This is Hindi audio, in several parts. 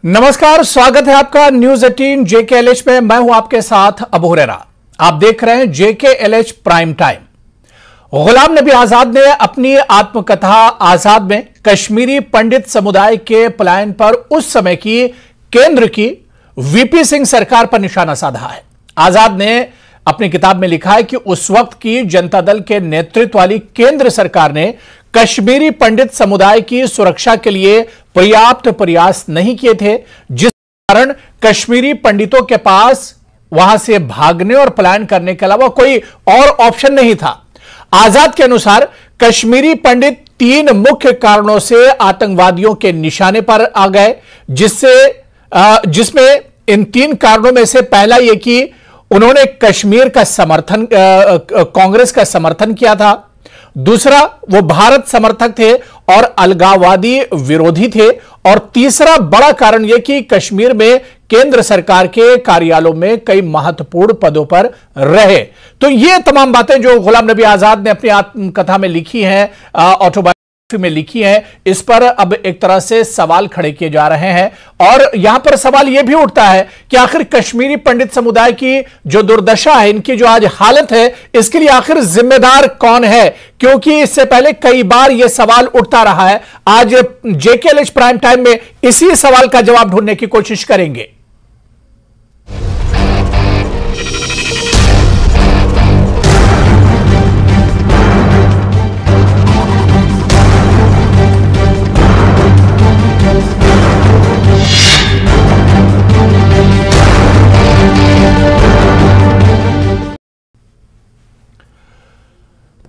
नमस्कार, स्वागत है आपका न्यूज 18 JKLH में। मैं हूं आपके साथ अबू हुरैरा। आप देख रहे हैं JKLH prime time. Ghulam Nabi Azad ने अपनी आत्मकथा आजाद में कश्मीरी पंडित समुदाय के पलायन पर उस समय की केंद्र की VP सिंह सरकार पर निशाना साधा है। आजाद ने अपनी किताब में लिखा है कि उस वक्त की जनता दल के नेतृत्व वाली केंद्र सरकार ने कश्मीरी पंडित समुदाय की सुरक्षा के लिए पर्याप्त प्रयास नहीं किए थे, जिस कारण कश्मीरी पंडितों के पास वहां से भागने और पलायन करने के अलावा कोई और ऑप्शन नहीं था। आजाद के अनुसार कश्मीरी पंडित 3 मुख्य कारणों से आतंकवादियों के निशाने पर आ गए, जिसमें इन 3 कारणों में से पहला यह कि उन्होंने कश्मीर का समर्थन, कांग्रेस का समर्थन किया था। दूसरा, वो भारत समर्थक थे और अलगाववादी विरोधी थे। और तीसरा बड़ा कारण यह कि कश्मीर में केंद्र सरकार के कार्यालयों में कई महत्वपूर्ण पदों पर रहे। तो ये तमाम बातें जो गुलाम नबी आजाद ने अपनी आत्मकथा में लिखी हैं, ऑटोबायोग्राफी में लिखी है, इस पर अब एक तरह से सवाल खड़े किए जा रहे हैं। और यहां पर सवाल यह भी उठता है कि आखिर कश्मीरी पंडित समुदाय की जो दुर्दशा है, इनकी जो आज हालत है, इसके लिए आखिर जिम्मेदार कौन है? क्योंकि इससे पहले कई बार यह सवाल उठता रहा है। आज JKLH प्राइम टाइम में इसी सवाल का जवाब ढूंढने की कोशिश करेंगे।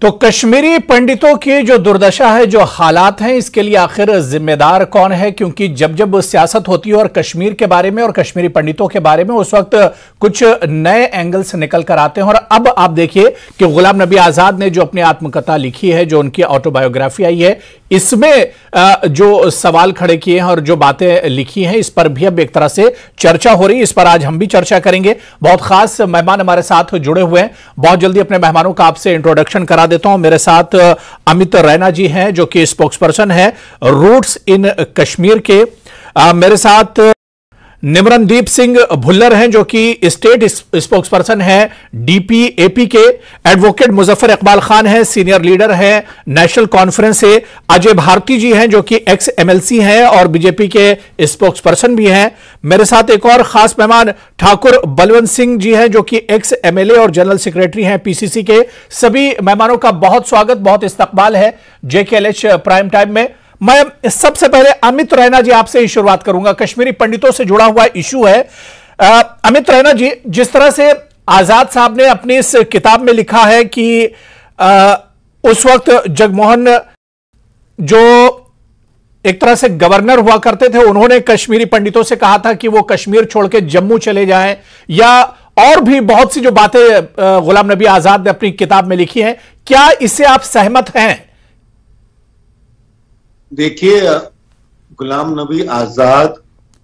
तो कश्मीरी पंडितों की जो दुर्दशा है, जो हालात हैं, इसके लिए आखिर जिम्मेदार कौन है? क्योंकि जब जब सियासत होती है और कश्मीर के बारे में और कश्मीरी पंडितों के बारे में, उस वक्त कुछ नए एंगल्स निकल कर आते हैं। और अब आप देखिए कि गुलाम नबी आजाद ने जो अपनी आत्मकथा लिखी है, जो उनकी ऑटोबायोग्राफी आई है, इसमें जो सवाल खड़े किए हैं और जो बातें लिखी हैं, इस पर भी अब एक तरह से चर्चा हो रही है। इस पर आज हम भी चर्चा करेंगे। बहुत खास मेहमान हमारे साथ जुड़े हुए हैं। बहुत जल्दी अपने मेहमानों का आपसे इंट्रोडक्शन करा देता हूं। मेरे साथ अमित रैना जी हैं, जो कि स्पोक्सपर्सन है रूट्स इन कश्मीर के। मेरे साथ निमरनदीप सिंह भुल्लर हैं, जो कि स्टेट स्पोक्सपर्सन है DPAP के। एडवोकेट मुजफ्फर इकबाल खान हैं, सीनियर लीडर हैं नेशनल कॉन्फ्रेंस से। अजय भारती जी हैं, जो कि ex-MLC हैं और BJP के स्पोक्सपर्सन भी हैं। मेरे साथ एक और खास मेहमान ठाकुर बलवंत सिंह जी हैं, जो कि ex-MLA और जनरल सेक्रेटरी हैं PCC के। सभी मेहमानों का बहुत स्वागत, बहुत इस्तकबाल है JKLH प्राइम टाइम में। मैं सबसे पहले अमित रैना जी आपसे ही शुरुआत करूंगा। कश्मीरी पंडितों से जुड़ा हुआ इशू है। अमित रैना जी, जिस तरह से आजाद साहब ने अपनी इस किताब में लिखा है कि उस वक्त जगमोहन, जो एक तरह से गवर्नर हुआ करते थे, उन्होंने कश्मीरी पंडितों से कहा था कि वो कश्मीर छोड़ के जम्मू चले जाएं, या और भी बहुत सी जो बातें गुलाम नबी आजाद ने अपनी किताब में लिखी हैं, क्या इससे आप सहमत हैं? देखिए, गुलाम नबी आजाद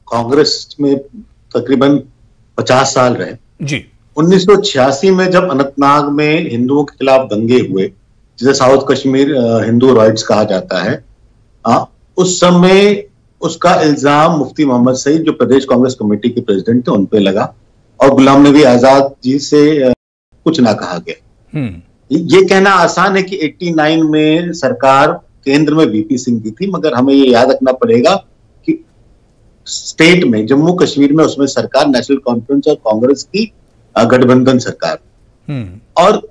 कांग्रेस में तकरीबन 50 साल रहे जी। 1986 में जब अनंतनाग में हिंदुओं के खिलाफ दंगे हुए, जिसे साउथ कश्मीर हिंदू राइट्स कहा जाता है, उस समय उसका इल्जाम मुफ्ती मोहम्मद सईद, जो प्रदेश कांग्रेस कमेटी के प्रेसिडेंट थे, उन पे लगा और गुलाम नबी आजाद जी से कुछ ना कहा गया। ये कहना आसान है कि 89 में सरकार केंद्र में VP सिंह की थी, मगर हमें ये याद रखना पड़ेगा कि स्टेट में, जम्मू कश्मीर में, उसमें सरकार नेशनल कॉन्फ्रेंस और कांग्रेस की गठबंधन सरकार। और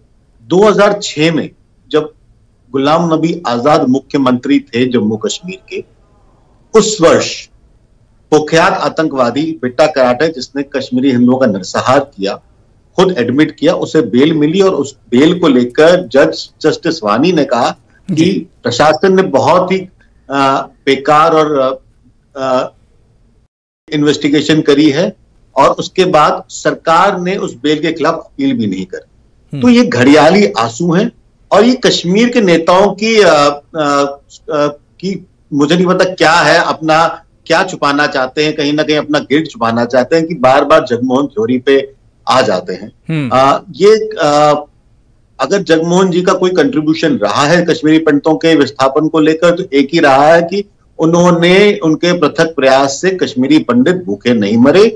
2006 में जब गुलाम नबी आजाद मुख्यमंत्री थे जम्मू कश्मीर के, उस वर्ष कुख्यात आतंकवादी बिट्टा कराटे, जिसने कश्मीरी हिंदुओं का नरसंहार किया, खुद एडमिट किया, उसे बेल मिली। और उस बेल को लेकर जज जस्टिस वानी ने कहा कि प्रशासन ने बहुत ही बेकार और इन्वेस्टिगेशन करी है, और उसके बाद सरकार ने उस बेल के खिलाफ अपील भी नहीं करी। तो ये घड़ियाली आंसू हैं, और ये कश्मीर के नेताओं की मुझे नहीं पता क्या है, अपना क्या छुपाना चाहते हैं, कहीं ना कहीं अपना गिल्ट छुपाना चाहते हैं कि बार बार जगमोहन थ्योरी पे आ जाते हैं। अगर जगमोहन जी का कोई कंट्रीब्यूशन रहा है कश्मीरी पंडितों के विस्थापन को लेकर, तो एक ही रहा है कि उन्होंने उनके पृथक प्रयास से कश्मीरी पंडित भूखे नहीं मरे।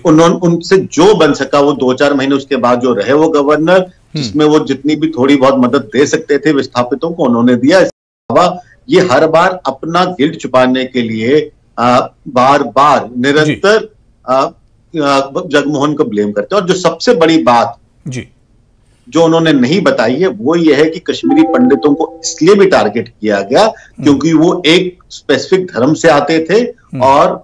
उन्होंने उनसे जो बन सका वो 2-4 महीने उसके बाद जो रहे वो गवर्नर, जिसमें वो जितनी भी थोड़ी बहुत मदद दे सकते थे विस्थापितों को उन्होंने दिया। इसके अलावा ये हर बार अपना गिल्ट छुपाने के लिए बार बार निरंतर जगमोहन को ब्लेम करते हैं। और जो सबसे बड़ी बात जो उन्होंने नहीं बताई है वो ये है कि कश्मीरी पंडितों को इसलिए भी टारगेट किया गया क्योंकि वो एक स्पेसिफिक धर्म से आते थे और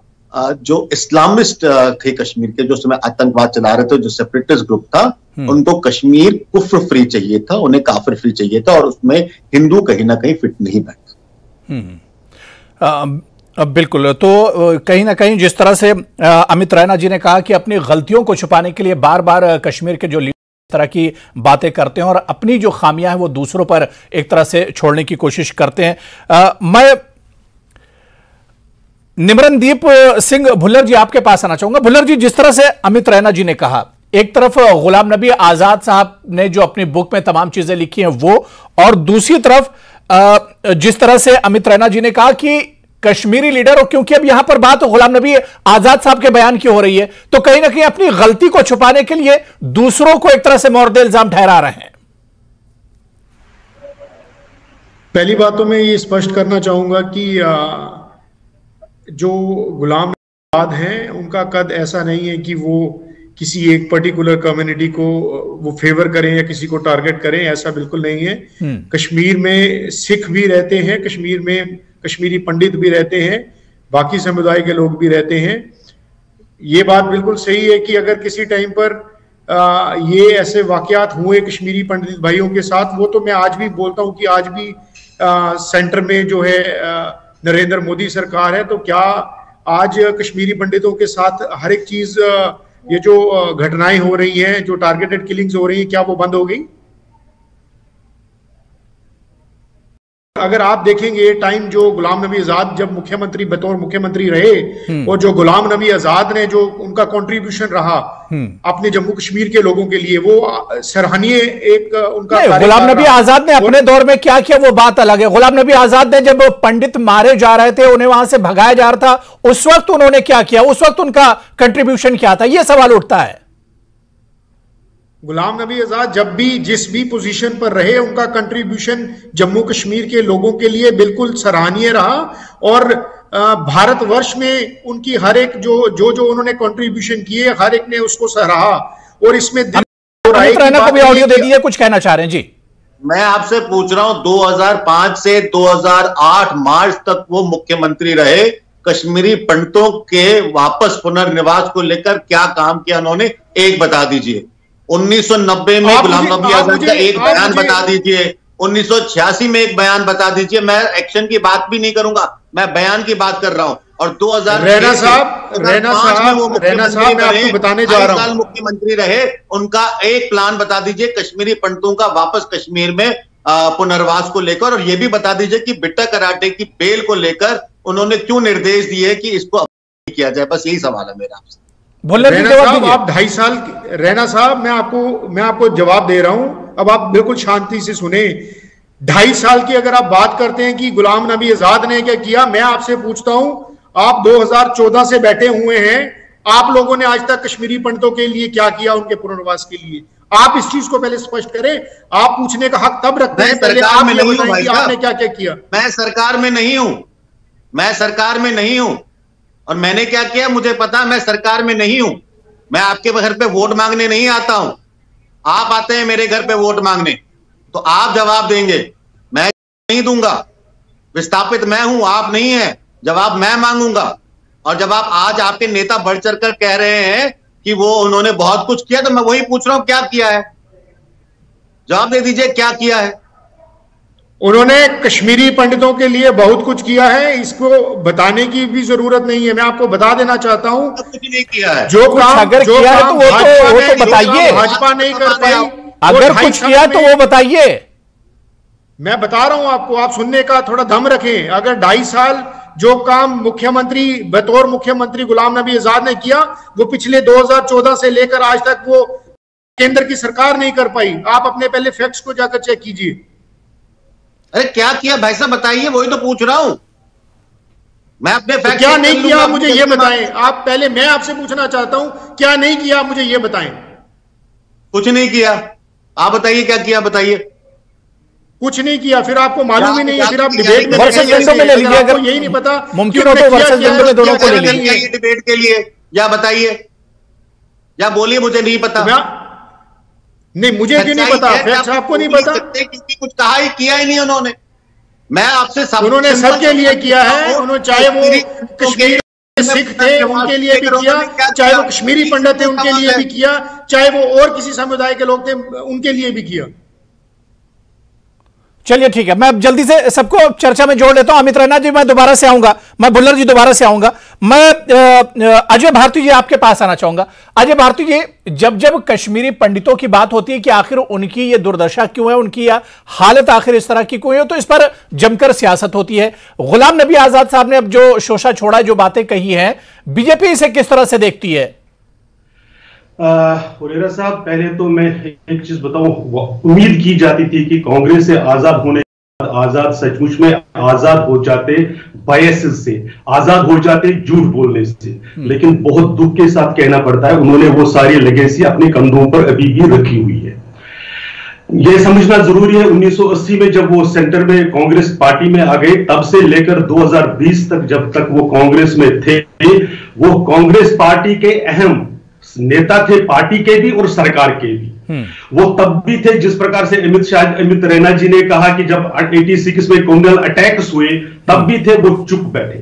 जो इस्लामिस्ट थे कश्मीर के, जो समय आतंकवाद चला रहे थे, जो सेपरेटिस्ट ग्रुप था, उनको कश्मीर कुफ्र फ्री चाहिए था, उन्हें काफिर फ्री चाहिए था और उसमें हिंदू कहीं ना कहीं फिट नहीं बैठे। बिल्कुल। तो कहीं ना कहीं जिस तरह से अमित रैना जी ने कहा कि अपनी गलतियों को छुपाने के लिए बार बार कश्मीर के जो तरह की बातें करते हैं और अपनी जो खामियां हैं वो दूसरों पर एक तरह से छोड़ने की कोशिश करते हैं। मैं निमरनदीप सिंह भुल्लर जी आपके पास आना चाहूंगा। भुल्लर जी, जिस तरह से अमित रैना जी ने कहा, एक तरफ गुलाम नबी आजाद साहब ने जो अपनी बुक में तमाम चीजें लिखी हैं वो, और दूसरी तरफ जिस तरह से अमित रैना जी ने कहा कि कश्मीरी लीडर, और क्योंकि अब यहां पर बात गुलाम नबी आजाद साहब के बयान की हो रही है, तो कहीं ना कहीं अपनी गलती को छुपाने के लिए दूसरों को एक तरह से मोर्दे इल्जाम ठहरा रहे हैं। पहली बात तो मैं ये स्पष्ट करना चाहूंगा कि जो गुलाम नबी आजाद हैं उनका कद ऐसा नहीं है कि वो किसी एक पर्टिकुलर कम्युनिटी को वो फेवर करें या किसी को टारगेट करें, ऐसा बिल्कुल नहीं है। कश्मीर में सिख भी रहते हैं, कश्मीर में कश्मीरी पंडित भी रहते हैं, बाकी समुदाय के लोग भी रहते हैं। ये बात बिल्कुल सही है कि अगर किसी टाइम पर ये ऐसे वाकयात हुए कश्मीरी पंडित भाइयों के साथ, वो तो मैं आज भी बोलता हूं कि आज भी सेंटर में जो है नरेंद्र मोदी सरकार है, तो क्या आज कश्मीरी पंडितों के साथ हर एक चीज, ये जो घटनाएं हो रही हैं, जो टारगेटेड किलिंग्स हो रही हैं, क्या वो बंद हो गई? अगर आप देखेंगे टाइम जो गुलाम नबी आजाद जब मुख्यमंत्री बतौर मुख्यमंत्री रहे और जो गुलाम नबी आजाद ने जो उनका कंट्रीब्यूशन रहा अपने जम्मू कश्मीर के लोगों के लिए, वो सराहनीय एक उनका। गुलाम नबी आजाद ने अपने दौर में क्या किया वो बात अलग है। गुलाम नबी आजाद ने जब पंडित मारे जा रहे थे, उन्हें वहां से भगाया जा रहा था, उस वक्त उन्होंने क्या किया, उस वक्त उनका कंट्रीब्यूशन क्या था, यह सवाल उठता है। गुलाम नबी आजाद जब भी जिस भी पोजीशन पर रहे, उनका कंट्रीब्यूशन जम्मू कश्मीर के लोगों के लिए बिल्कुल सराहनीय रहा और भारतवर्ष में उनकी हर एक जो उन्होंने कंट्रीब्यूशन किए, हर एक ने उसको सराहा। और इसमें को भी ऑडियो दे दिए, कुछ कहना चाह रहे हैं जी। मैं आपसे पूछ रहा हूं, 2005 से 2008 मार्च तक वो मुख्यमंत्री रहे, कश्मीरी पंडितों के वापस पुनर्निवास को लेकर क्या काम किया उन्होंने, एक बता दीजिए। 1990 में गुलाम नबी आजाद का एक बयान बता दीजिए, 1986 में एक बयान बता दीजिए। मैं एक्शन की बात भी नहीं करूंगा, मैं बयान की बात कर रहा हूं। और 2000 रैना साहब मैं आपको बताने जा रहा हूं, मुख्यमंत्री रहे, उनका एक प्लान बता दीजिए कश्मीरी पंडितों का वापस कश्मीर में पुनर्वास को लेकर, और यह भी बता दीजिए कि बिट्टा कराटे की बेल को लेकर उन्होंने क्यों निर्देश दिए कि इसको किया जाए। बस यही सवाल है मेरा आपसे। रैना साहब, आप 2.5 साल, रैना साहब मैं आपको जवाब दे रहा हूं, अब आप बिल्कुल शांति से सुने। 2.5 साल की अगर आप बात करते हैं कि गुलाम नबी आजाद ने क्या किया, मैं आपसे पूछता हूं, आप 2014 से बैठे हुए हैं, आप लोगों ने आज तक कश्मीरी पंडितों के लिए क्या किया, उनके पुनर्वास के लिए? आप इस चीज को पहले स्पष्ट करें। आप पूछने का हक तब रखते हैं, पहले आप में नहीं हूं, आपने क्या क्या किया। मैं सरकार में नहीं हूं, मैं सरकार में नहीं हूं, और मैंने क्या किया मुझे पता, मैं सरकार में नहीं हूं। मैं आपके घर पे वोट मांगने नहीं आता हूं, आप आते हैं मेरे घर पे वोट मांगने, तो आप जवाब देंगे, मैं नहीं दूंगा। विस्थापित मैं हूं, आप नहीं है, जवाब मैं मांगूंगा। और जब आप आज आपके नेता बढ़ चढ़कर कह रहे हैं कि वो उन्होंने बहुत कुछ किया, तो मैं वही पूछ रहा हूं क्या किया है, जवाब दे दीजिए क्या किया है। उन्होंने कश्मीरी पंडितों के लिए बहुत कुछ किया है, इसको बताने की भी जरूरत नहीं है। मैं आपको बता देना चाहता हूं, कुछ नहीं किया है। जो काम अगर किया है तो वो तो बताइए, भाजपा नहीं कर पाई। अगर कुछ किया तो वो बताइए। मैं बता रहा हूं आपको, आप सुनने का थोड़ा दम रखें। अगर 2.5 साल जो काम मुख्यमंत्री बतौर मुख्यमंत्री गुलाम नबी आजाद ने किया, वो पिछले 2014 से लेकर आज तक वो केंद्र की सरकार नहीं कर पाई। आप अपने पहले फैक्ट्स को जाकर चेक कीजिए। अरे क्या किया भाई साहब बताइए, वही तो पूछ रहा हूं। मैं अपने तो क्या नहीं किया मुझे ये बताएं आप। पहले मैं आपसे पूछना चाहता हूं क्या नहीं किया मुझे ये बताएं। कुछ नहीं किया, आप बताइए क्या किया, बताइए। कुछ नहीं किया, फिर आपको मालूम ही नहीं है, फिर आप डिबेट में ले लीजिए, अगर यही नहीं पता मुमकिन हो तो वर्सेस जंग में दोनों को ले लीजिए डिबेट के लिए, या बताइए या बोलिए मुझे नहीं पता। नहीं मुझे क्यों नहीं पता, फैक्ट्स आपको नहीं पता क्योंकि कुछ कहा ही किया ही नहीं उन्होंने। मैं आपसे सब उन्होंने सबके लिए किया है, उन्होंने चाहे वो कश्मीर सिख थे उनके लिए भी किया, चाहे वो कश्मीरी पंडित थे उनके लिए भी किया, चाहे वो और किसी समुदाय के लोग थे उनके लिए भी किया। चलिए ठीक है, मैं जल्दी से सबको चर्चा में जोड़ लेता हूं। अमित रैना जी मैं दोबारा से आऊंगा, मैं भुल्लर जी दोबारा से आऊंगा, मैं अजय भारती जी आपके पास आना चाहूंगा। अजय भारती जी, जब जब कश्मीरी पंडितों की बात होती है कि आखिर उनकी ये दुर्दशा क्यों है, उनकी यह हालत आखिर इस तरह की क्यों है, तो इस पर जमकर सियासत होती है। गुलाम नबी आजाद साहब ने अब जो शोषा छोड़ा, जो बातें कही हैं, बीजेपी इसे किस तरह से देखती है? हुरेरा साहब, पहले तो मैं एक चीज बताऊं, उम्मीद की जाती थी कि कांग्रेस से आजाद होने, आजाद सचमुच में आजाद हो जाते बायसेस से, आजाद हो जाते झूठ बोलने से, लेकिन बहुत दुख के साथ कहना पड़ता है उन्होंने वो सारी लेगेसी अपने कंधों पर अभी भी रखी हुई है। यह समझना जरूरी है, 1980 में जब वो सेंटर में कांग्रेस पार्टी में आ गए, तब से लेकर 2020 तक जब तक वो कांग्रेस में थे, वो कांग्रेस पार्टी के अहम नेता थे, पार्टी के भी और सरकार के भी। वो तब भी थे जिस प्रकार से अमित रैना जी ने कहा कि जब 86 में कम्युनल अटैक्स हुए तब भी थे, वो चुप बैठे।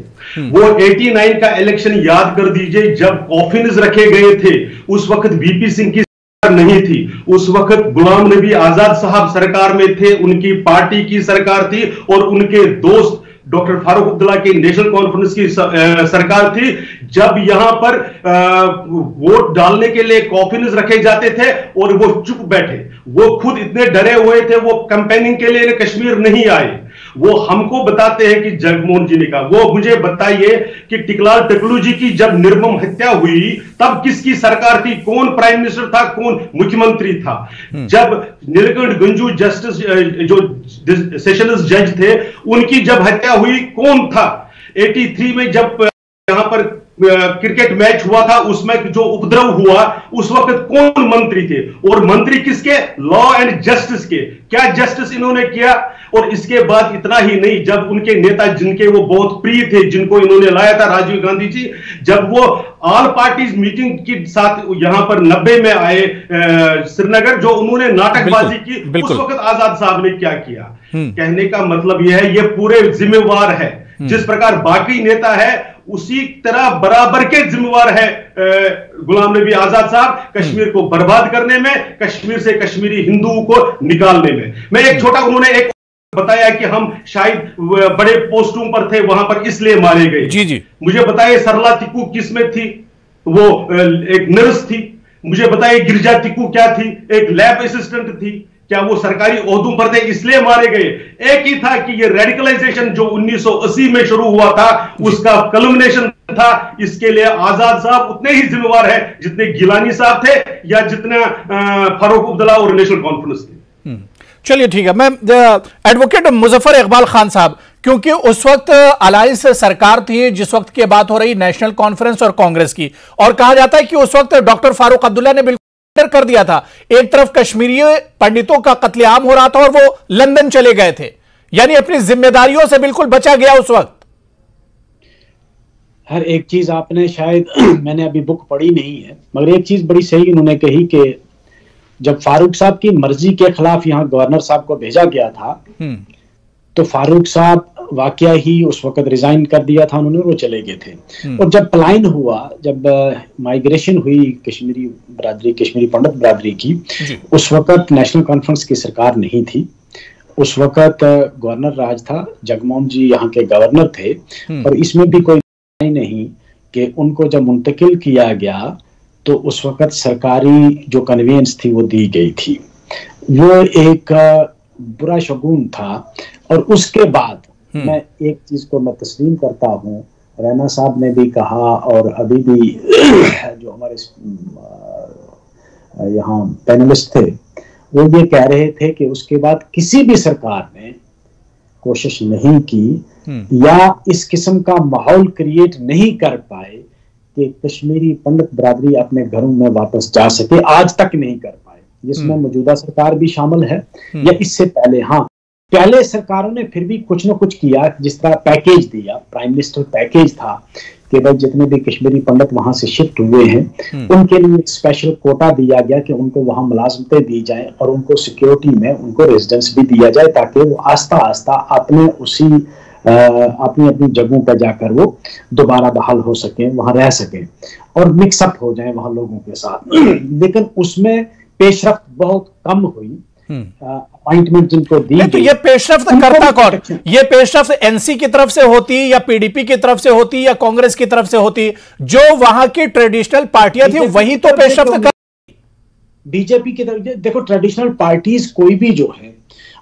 वो 89 का इलेक्शन याद कर दीजिए, जब कॉफिन्स रखे गए थे, उस वक्त वीपी सिंह की सरकार नहीं थी, उस वक्त गुलाम नबी आजाद साहब सरकार में थे, उनकी पार्टी की सरकार थी और उनके दोस्त डॉक्टर फारूक अब्दुल्ला की नेशनल कॉन्फ्रेंस की सरकार थी। जब यहां पर वोट डालने के लिए कॉफिन्स रखे जाते थे और वो चुप बैठे, वो खुद इतने डरे हुए थे, वो कैंपेनिंग के लिए कश्मीर नहीं आए। वो हमको बताते हैं कि जगमोहन जी ने कहा, वो मुझे बताइए कि टिकलाल टकलू जी की जब निर्मम हत्या हुई तब किसकी सरकार थी, कौन प्राइम मिनिस्टर था, कौन मुख्यमंत्री था? जब नीलकंठ गंजू जस्टिस जो सेशंस जज थे, उनकी जब हत्या हुई कौन था? 83 में जब यहां पर क्रिकेट मैच हुआ था, उसमें जो उपद्रव हुआ उस वक्त कौन मंत्री थे, और मंत्री किसके? लॉ एंड जस्टिस के। क्या जस्टिस इन्होंने किया? और इसके बाद इतना ही नहीं, जब उनके नेता जिनके वो बहुत प्रिय थे, जिनको इन्होंने लाया था, राजीव गांधी जी, जब वो ऑल पार्टीज मीटिंग के साथ यहां पर 90 में आए श्रीनगर, जो उन्होंने नाटकबाजी की, उस वक्त आजाद साहब ने क्या किया? कहने का मतलब यह है, ये पूरे जिम्मेवार है। जिस प्रकार बाकी नेता है उसी तरह बराबर के जिम्मेवार है गुलाम नबी आजाद साहब, कश्मीर को बर्बाद करने में, कश्मीर से कश्मीरी हिंदुओं को निकालने में। मैं एक छोटा, उन्होंने एक बताया कि हम शायद बड़े पोस्टों पर थे, वहां पर इसलिए मारे गए। जी जी, मुझे बताइए सरला तिक्कू किस में थी? वो एक नर्स थी। मुझे बताइए गिरजा तिक्कू क्या थी? एक लैब असिस्टेंट थी। क्या वो सरकारी ओहदों पर थे इसलिए मारे गए? एक ही था कि ये रेडिकलाइजेशन जो 1980 में शुरू हुआ था, उसका कल्मिनेशन था। इसके लिए आजाद साहब उतने ही जिम्मेवार है जितने गिलानी साहब थे या जितना फारूक अब्दुल्ला और नेशनल कॉन्फ्रेंस थे। चलिए ठीक है, मैं एडवोकेट मुजफ्फर इकबाल खान साहब, क्योंकि उस वक्त अलायंस सरकार थी जिस वक्त की बात हो रही नेशनल कॉन्फ्रेंस और कांग्रेस की, और कहा जाता है कि उस वक्त डॉक्टर फारूक अब्दुल्ला ने बिल्कुल कर दिया था। एक तरफ कश्मीरी पंडितों का कत्लेआम हो रहा था और वो लंदन चले गए थे, यानी अपनी जिम्मेदारियों से बिल्कुल बचा गया उस वक्त। हर एक चीज आपने शायद मैंने अभी बुक पढ़ी नहीं है, मगर एक चीज बड़ी सही उन्होंने कही कि जब फारूक साहब की मर्जी के खिलाफ यहां गवर्नर साहब को भेजा गया था, तो फारूक साहब वाकया ही उस वक्त रिजाइन कर दिया था उन्होंने, वो चले गए थे। और जब पलायन हुआ, जब माइग्रेशन हुई कश्मीरी बरादरी, कश्मीरी पंडित बरादरी की, उस वक्त नेशनल कॉन्फ्रेंस की सरकार नहीं थी। उस वक्त गवर्नर राज था, जगमोहन जी यहाँ के गवर्नर थे, और इसमें भी कोई नहीं कि उनको जब मुंतकिल किया गया तो उस वक्त सरकारी जो कन्वेंस थी वो दी गई थी। वो एक बुरा शगुन था। और उसके बाद मैं एक चीज को मैं तस्लीम करता हूँ, रैना साहब ने भी कहा और अभी भी जो हमारे यहाँ पैनलिस्ट थे वो ये कह रहे थे कि उसके बाद किसी भी सरकार ने कोशिश नहीं की या इस किस्म का माहौल क्रिएट नहीं कर पाए कि कश्मीरी पंडित बरादरी अपने घरों में वापस जा सके, आज तक नहीं कर पाए, जिसमें मौजूदा सरकार भी शामिल है या इससे पहले। हाँ, पहले सरकारों ने फिर भी कुछ न कुछ किया, जिस तरह पैकेज दिया, प्राइम मिनिस्टर पैकेज था कि भाई जितने भी कश्मीरी पंडित वहां से शिफ्ट हुए हैं उनके लिए स्पेशल कोटा दिया गया कि उनको वहां मुलाजमतें दी जाए और उनको सिक्योरिटी में उनको रेजिडेंस भी दिया जाए, ताकि वो आस्ता आस्ता अपने उसी अपनी अपनी जगहों पर जाकर वो दोबारा बहाल हो सके, वहां रह सके और मिक्सअप हो जाए वहां लोगों के साथ। लेकिन उसमें पेशरफ्त बहुत कम हुई। अपॉइंटमेंट जिनको दी, तो ये पेशरफ्त करता कौन? ये पेशरफ्त एनसी की तरफ से होती या पीडीपी की तरफ से होती या कांग्रेस की तरफ से होती? जो वहां की ट्रेडिशनल पार्टियां थी वही तो पेशरफ्त कर। बीजेपी की तरफ देखो, ट्रेडिशनल पार्टीज कोई भी जो है,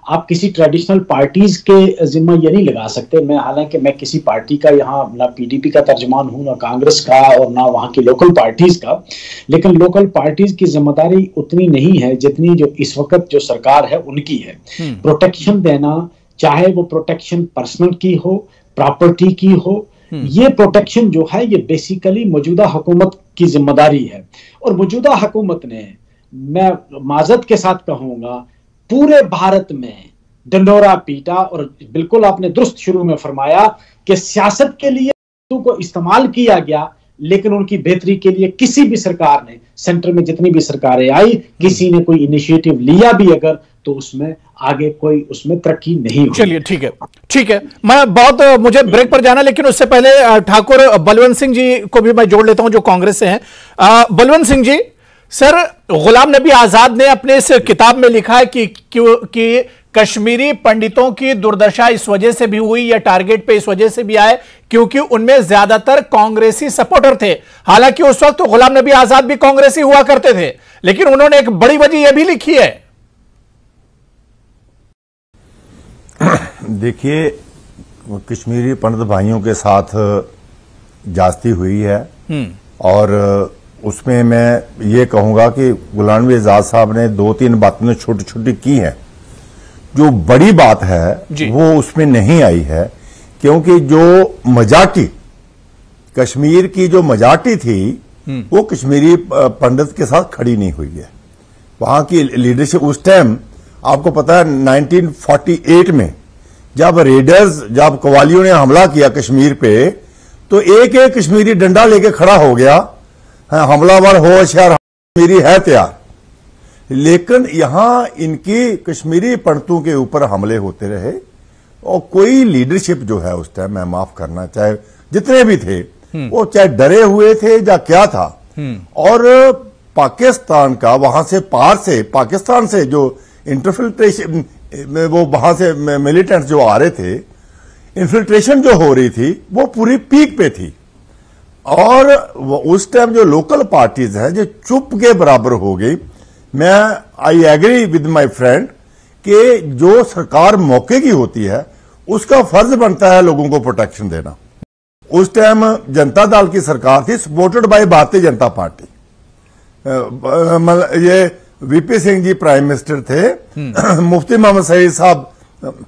आप किसी ट्रेडिशनल पार्टीज के जिम्मा ये नहीं लगा सकते। मैं हालांकि मैं किसी पार्टी का यहाँ ना पीडीपी का तर्जमान हूँ, ना कांग्रेस का और ना वहाँ की लोकल पार्टीज का, लेकिन लोकल पार्टीज की जिम्मेदारी उतनी नहीं है जितनी जो इस वक्त जो सरकार है उनकी है। प्रोटेक्शन देना, चाहे वो प्रोटेक्शन पर्सनल की हो, प्रॉपर्टी की हो, ये प्रोटेक्शन जो है ये बेसिकली मौजूदा हुकूमत की जिम्मेदारी है। और मौजूदा हुकूमत ने, मैं माजरत के साथ कहूंगा, पूरे भारत में डंडोरा पीटा और बिल्कुल आपने दुरुस्त शुरू में फरमाया कि सियासत के लिए को इस्तेमाल किया गया, लेकिन उनकी बेहतरी के लिए किसी भी सरकार ने, सेंटर में जितनी भी सरकारें आई, किसी ने कोई इनिशिएटिव लिया भी अगर, तो उसमें आगे कोई उसमें तरक्की नहीं हुई। चलिए ठीक है, ठीक है। मैं बहुत मुझे ब्रेक पर जाना, लेकिन उससे पहले ठाकुर बलवंत सिंह जी को भी मैं जोड़ लेता हूं जो कांग्रेस से हैं। बलवंत सिंह जी, सर, गुलाम नबी आजाद ने अपने इस किताब में लिखा है कि कश्मीरी पंडितों की दुर्दशा इस वजह से भी हुई या टारगेट पे इस वजह से भी आए क्योंकि उनमें ज्यादातर कांग्रेसी सपोर्टर थे। हालांकि उस वक्त तो गुलाम नबी आजाद भी कांग्रेसी हुआ करते थे, लेकिन उन्होंने एक बड़ी वजह यह भी लिखी है। देखिए, कश्मीरी पंडित भाइयों के साथ जास्ती हुई है और उसमें मैं ये कहूंगा कि गुलाम नबी आजाद साहब ने 2-3 बातें छोटी छोटी की हैं। जो बड़ी बात है वो उसमें नहीं आई है, क्योंकि जो मेजॉरिटी कश्मीर की जो मेजॉरिटी थी वो कश्मीरी पंडित के साथ खड़ी नहीं हुई है। वहां की लीडरशिप उस टाइम, आपको पता है 1948 में जब रेडर्स, जब कवालियों ने हमला किया कश्मीर पे, तो एक एक कश्मीरी डंडा लेके खड़ा हो गया, हमलावर हो होशियार, कश्मीरी है तैयार। लेकिन यहां इनकी कश्मीरी पंडितों के ऊपर हमले होते रहे और कोई लीडरशिप जो है उस टाइम, मैं माफ करना, चाहे जितने भी थे वो चाहे डरे हुए थे या क्या था। और पाकिस्तान का वहां से पार से, पाकिस्तान से जो इंटरफिल्ट्रेशन, वो वहां से मिलिटेंट्स जो आ रहे थे, इन्फिल्ट्रेशन जो हो रही थी वो पूरी पीक पे थी। और उस टाइम जो लोकल पार्टीज हैं जो चुप के बराबर हो गई। मैं I agree with my friend कि जो सरकार मौके की होती है उसका फर्ज बनता है लोगों को प्रोटेक्शन देना। उस टाइम जनता दल की सरकार थी, supported by Bharatiya Janata party. ये VP Singh ji prime minister थे, मुफ्ती मोहम्मद सईद साहब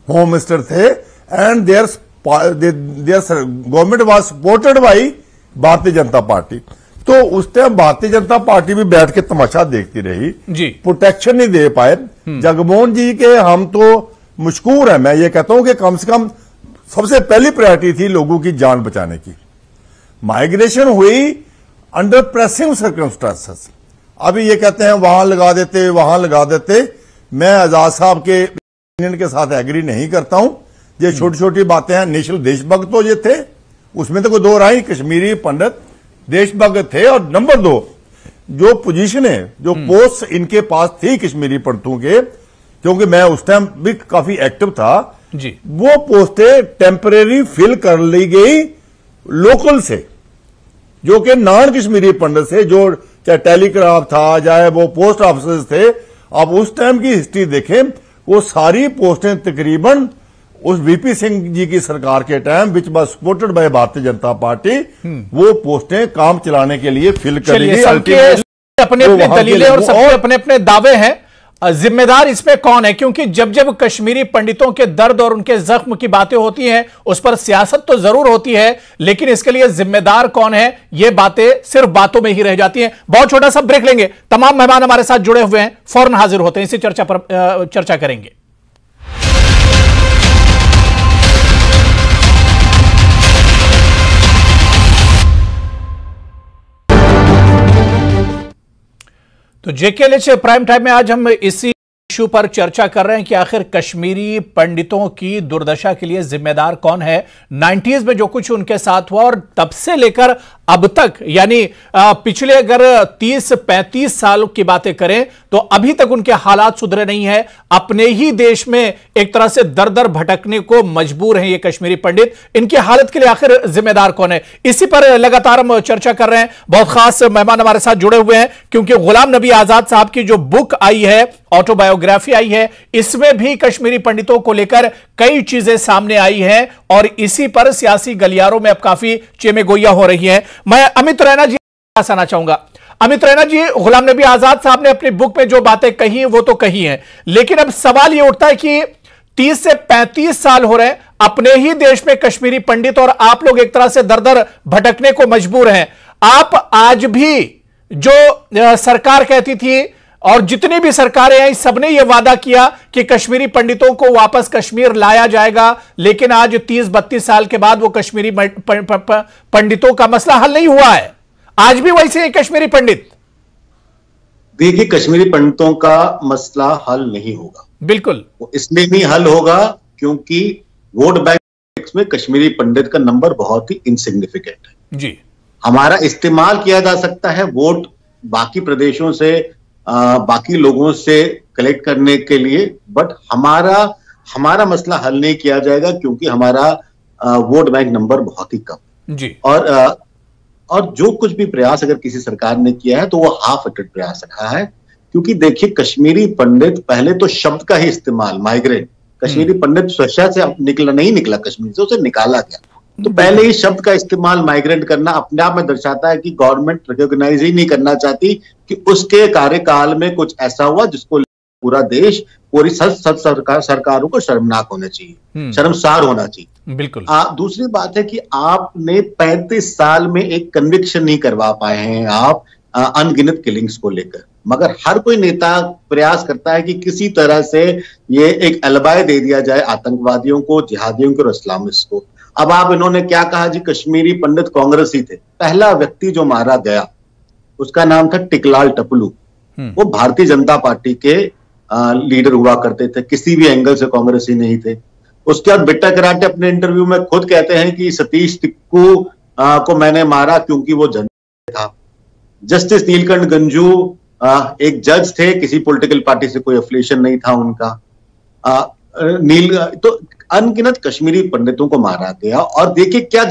होम मिनिस्टर थे, and there government was supported by Bharatiya Janata party. तो उस टाइम भारतीय जनता पार्टी भी बैठ के तमाशा देखती रही जी, प्रोटेक्शन नहीं दे पाए। जगमोहन जी के हम तो मशकूर हैं। मैं ये कहता हूं कि कम से कम सबसे पहली प्रायोरिटी थी लोगों की जान बचाने की। माइग्रेशन हुई अंडर प्रेसिंग सर्कमस्टांसेस। अभी ये कहते हैं वहां लगा देते, वहां लगा देते। मैं आजाद साहब के ओपिनियन के साथ एग्री नहीं करता हूं। ये छोटी छोटी बातें हैं। नेशनल देशभक्त तो ये थे, उसमें तो कोई दो राय, कश्मीरी पंडित देशभक्त थे। और नंबर 2, जो पोजीशन है, जो पोस्ट इनके पास थी कश्मीरी पंडितों के, क्योंकि मैं उस टाइम भी काफी एक्टिव था जी, वो पोस्टें टेम्परेरी फिल कर ली गई लोकल से, जो कि नॉन कश्मीरी पंडित से, जो चाहे टेलीग्राफ था, चाहे वो पोस्ट ऑफिस थे। आप उस टाइम की हिस्ट्री देखें, वो सारी पोस्टें तकरीबन उस वीपी सिंह जी की सरकार के time, which was supported by Bharatiya Janata party, वो पोस्टें काम चलाने के लिए फिल कर ली गई। अपने अपने दलीलें और सबके अपने अपने दावे हैं। जिम्मेदार इसमें कौन है? क्योंकि जब जब कश्मीरी पंडितों के दर्द और उनके जख्म की बातें होती हैं, उस पर सियासत तो जरूर होती है, लेकिन इसके लिए जिम्मेदार कौन है, ये बातें सिर्फ बातों में ही रह जाती हैं। बहुत छोटा सा ब्रेक लेंगे। तमाम मेहमान हमारे साथ जुड़े हुए हैं, फौरन हाजिर होते हैं, इसी चर्चा पर चर्चा करेंगे। तो जेकेएलएच प्राइम टाइम में आज हम इसी इशू पर चर्चा कर रहे हैं कि आखिर कश्मीरी पंडितों की दुर्दशा के लिए जिम्मेदार कौन है। 90s में जो कुछ उनके साथ हुआ और तब से लेकर अब तक, यानी पिछले अगर 30-35 साल की बातें करें तो अभी तक उनके हालात सुधरे नहीं है। अपने ही देश में एक तरह से दर दर भटकने को मजबूर हैं ये कश्मीरी पंडित। इनकी हालत के लिए आखिर जिम्मेदार कौन है, इसी पर लगातार हम चर्चा कर रहे हैं। बहुत खास मेहमान हमारे साथ जुड़े हुए हैं, क्योंकि गुलाम नबी आजाद साहब की जो बुक आई है, ऑटोबायोग्राफी आई है, इसमें भी कश्मीरी पंडितों को लेकर कई चीजें सामने आई हैं और इसी पर सियासी गलियारों में अब काफी चेमेगोइयां हो रही हैं। मैं अमित रैना जी पास आना चाहूंगा। अमित रैना जी, गुलाम नबी आजाद साहब ने अपनी बुक में जो बातें कही वो तो कही हैं, लेकिन अब सवाल ये उठता है कि 30 से 35 साल हो रहे हैं अपने ही देश में कश्मीरी पंडित, और आप लोग एक तरह से दर दर भटकने को मजबूर हैं। आप आज भी जो सरकार कहती थी और जितनी भी सरकारें हैं, सबने यह वादा किया कि कश्मीरी पंडितों को वापस कश्मीर लाया जाएगा, लेकिन आज 30-32 साल के बाद वो कश्मीरी पंडितों का मसला हल नहीं हुआ है। आज भी वैसे ही कश्मीरी पंडित। देखिए, कश्मीरी पंडितों का मसला हल नहीं होगा। बिल्कुल, वो इसलिए नहीं हल होगा क्योंकि वोट बैंक में कश्मीरी पंडित का नंबर बहुत ही इनसिग्निफिकेंट है जी। हमारा इस्तेमाल किया जा सकता है वोट बाकी प्रदेशों से, बाकी लोगों से कलेक्ट करने के लिए, बट हमारा मसला हल नहीं किया जाएगा क्योंकि हमारा वोट बैंक नंबर बहुत ही कम जी। और जो कुछ भी प्रयास अगर किसी सरकार ने किया है तो वो हाफ अटेड प्रयास रहा है। क्योंकि देखिए, कश्मीरी पंडित, पहले तो शब्द का ही इस्तेमाल, माइग्रेंट, कश्मीरी पंडित स्वेच्छा से नहीं निकला कश्मीर से, उसे निकाला गया। तो पहले ही शब्द का इस्तेमाल माइग्रेंट करना अपने आप में दर्शाता है कि गवर्नमेंट रिकॉग्नाइज ही नहीं करना चाहती कि उसके कार्यकाल में कुछ ऐसा हुआ जिसको पूरा देश, पूरी सरकारों को शर्मनाक होना चाहिए, शर्मसार होना चाहिए। बिल्कुल। दूसरी बात है कि आपने 35 साल में एक कन्विक्शन नहीं करवा पाए हैं आप अनगिनत किलिंग्स को लेकर, मगर हर कोई नेता प्रयास करता है कि किसी तरह से ये एक अलबाय दे दिया जाए आतंकवादियों को, जिहादियों को और इस्लामिस्ट को। अब आप इन्होंने क्या कहा जी, कश्मीरी पंडित कांग्रेसी थे। पहला व्यक्ति जो मारा गया उसका नाम था टिकलाल टपलू। वो भारतीय जनता पार्टी के लीडर हुआ करते थे, किसी भी एंगल से कांग्रेसी नहीं थे। उसके बाद बिट्टा कराटे अपने इंटरव्यू में खुद कहते हैं कि सतीश तिक्कू को मैंने मारा क्योंकि वो जन था। जस्टिस नीलकंठ गंजू एक जज थे, किसी पॉलिटिकल पार्टी से कोई एफिलिएशन नहीं था उनका। तो अनगिनत कश्मीरी पंडितों को मारा गया और देखिए क्या